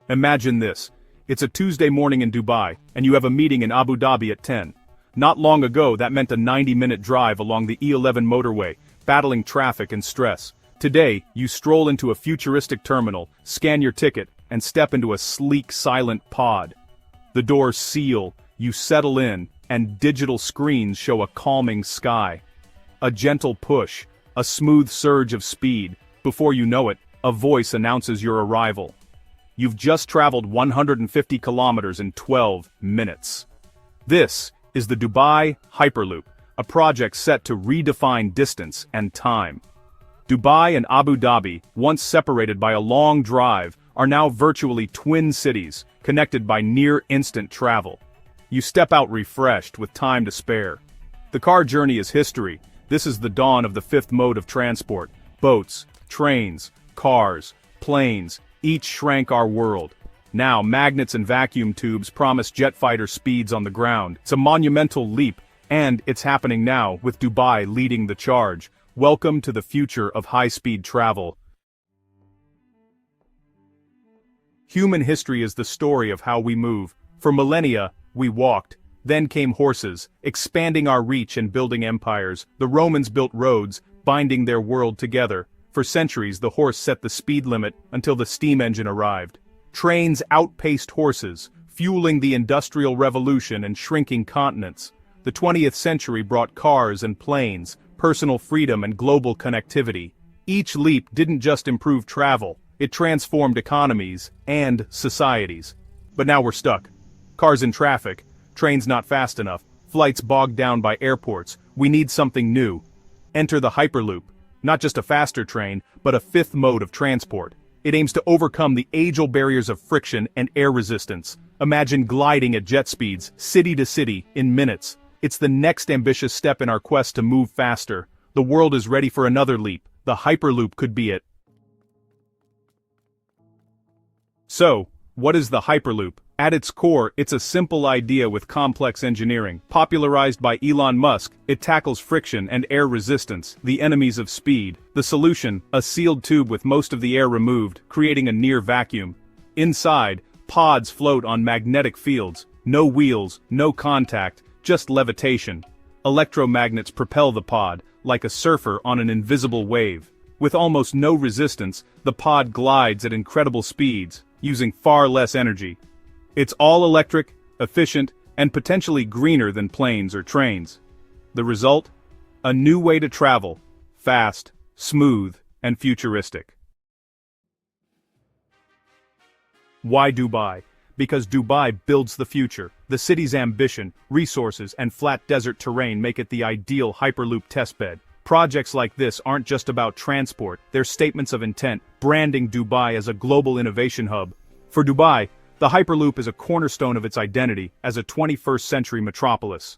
Imagine this. It's a Tuesday morning in Dubai, and you have a meeting in Abu Dhabi at 10. Not long ago, that meant a 90-minute drive along the E11 motorway, battling traffic and stress. Today, you stroll into a futuristic terminal, scan your ticket, and step into a sleek, silent pod. The doors seal, you settle in, and digital screens show a calming sky. A gentle push, a smooth surge of speed. Before you know it, a voice announces your arrival. You've just traveled 150 kilometers in 12 minutes. This is the Dubai Hyperloop, a project set to redefine distance and time. Dubai and Abu Dhabi, once separated by a long drive, are now virtually twin cities, connected by near-instant travel. You step out refreshed with time to spare. The car journey is history. This is the dawn of the fifth mode of transport. Boats, trains, cars, planes, each shrank our world. Now, magnets and vacuum tubes promise jet fighter speeds on the ground. It's a monumental leap, and it's happening now, with Dubai leading the charge. Welcome to the future of high-speed travel. Human history is the story of how we move. For millennia, we walked. Then came horses, expanding our reach and building empires. The Romans built roads, binding their world together. For centuries, the horse set the speed limit until the steam engine arrived. Trains outpaced horses, fueling the Industrial Revolution and shrinking continents. The 20th century brought cars and planes, personal freedom and global connectivity. Each leap didn't just improve travel, it transformed economies and societies. But now we're stuck. Cars in traffic, trains not fast enough, flights bogged down by airports. We need something new. Enter the Hyperloop, not just a faster train, but a fifth mode of transport. It aims to overcome the age-old barriers of friction and air resistance. Imagine gliding at jet speeds, city to city, in minutes. It's the next ambitious step in our quest to move faster. The world is ready for another leap. The Hyperloop could be it. So, what is the Hyperloop? At its core, it's a simple idea with complex engineering. Popularized by Elon Musk, it tackles friction and air resistance, the enemies of speed. The solution, a sealed tube with most of the air removed, creating a near vacuum. Inside, pods float on magnetic fields. No wheels, no contact, just levitation. Electromagnets propel the pod, like a surfer on an invisible wave. With almost no resistance, the pod glides at incredible speeds, using far less energy. It's all electric, efficient, and potentially greener than planes or trains. The result? A new way to travel, fast, smooth, and futuristic. Why Dubai? Because Dubai builds the future. The city's ambition, resources, and flat desert terrain make it the ideal Hyperloop testbed. Projects like this aren't just about transport, they're statements of intent, branding Dubai as a global innovation hub. For Dubai, the Hyperloop is a cornerstone of its identity as a 21st-century metropolis.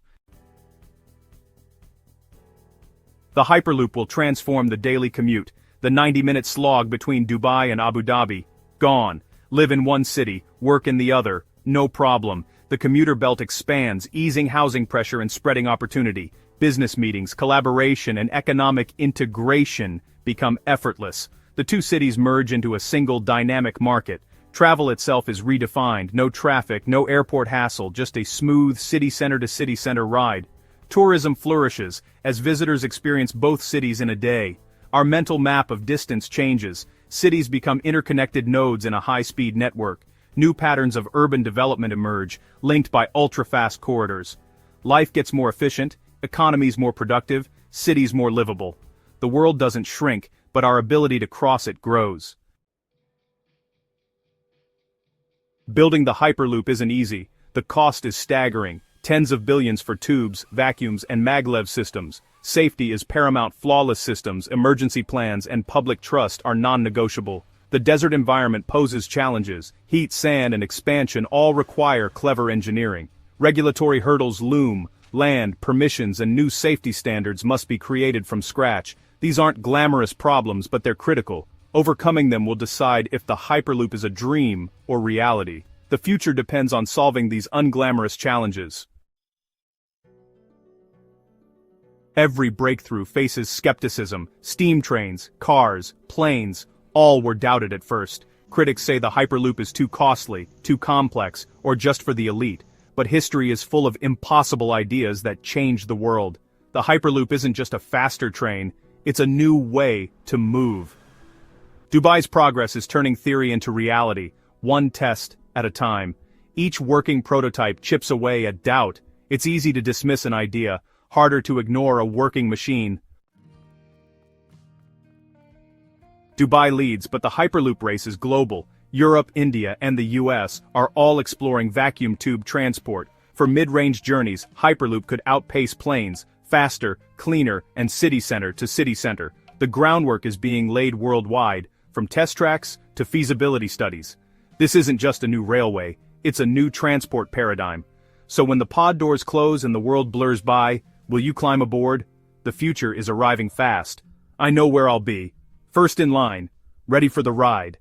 The Hyperloop will transform the daily commute, the 90-minute slog between Dubai and Abu Dhabi. Gone. Live in one city, work in the other, no problem. The commuter belt expands, easing housing pressure and spreading opportunity. Business meetings, collaboration, and economic integration become effortless. The two cities merge into a single dynamic market. Travel itself is redefined, no traffic, no airport hassle, just a smooth city center to city center ride. Tourism flourishes, as visitors experience both cities in a day. Our mental map of distance changes. Cities become interconnected nodes in a high-speed network. New patterns of urban development emerge, linked by ultra-fast corridors. Life gets more efficient, economies more productive, cities more livable. The world doesn't shrink, but our ability to cross it grows. Building the Hyperloop isn't easy. The cost is staggering. Tens of billions for tubes, vacuums, and maglev systems. Safety is paramount. Flawless systems, emergency plans, and public trust are non-negotiable. The desert environment poses challenges. Heat, sand, and expansion all require clever engineering. Regulatory hurdles loom. Land, permissions, and new safety standards must be created from scratch. These aren't glamorous problems, but they're critical. Overcoming them will decide if the Hyperloop is a dream or reality. The future depends on solving these unglamorous challenges. Every breakthrough faces skepticism. Steam trains, cars, planes, all were doubted at first. Critics say the Hyperloop is too costly, too complex, or just for the elite, but history is full of impossible ideas that change the world. The Hyperloop isn't just a faster train, it's a new way to move. Dubai's progress is turning theory into reality, one test at a time. Each working prototype chips away at doubt. It's easy to dismiss an idea, harder to ignore a working machine. Dubai leads, but the Hyperloop race is global. Europe, India, and the US are all exploring vacuum tube transport. For mid-range journeys, Hyperloop could outpace planes, faster, cleaner, and city center to city center. The groundwork is being laid worldwide, from test tracks to feasibility studies. This isn't just a new railway, it's a new transport paradigm. So when the pod doors close and the world blurs by, will you climb aboard? The future is arriving fast. I know where I'll be. First in line, ready for the ride.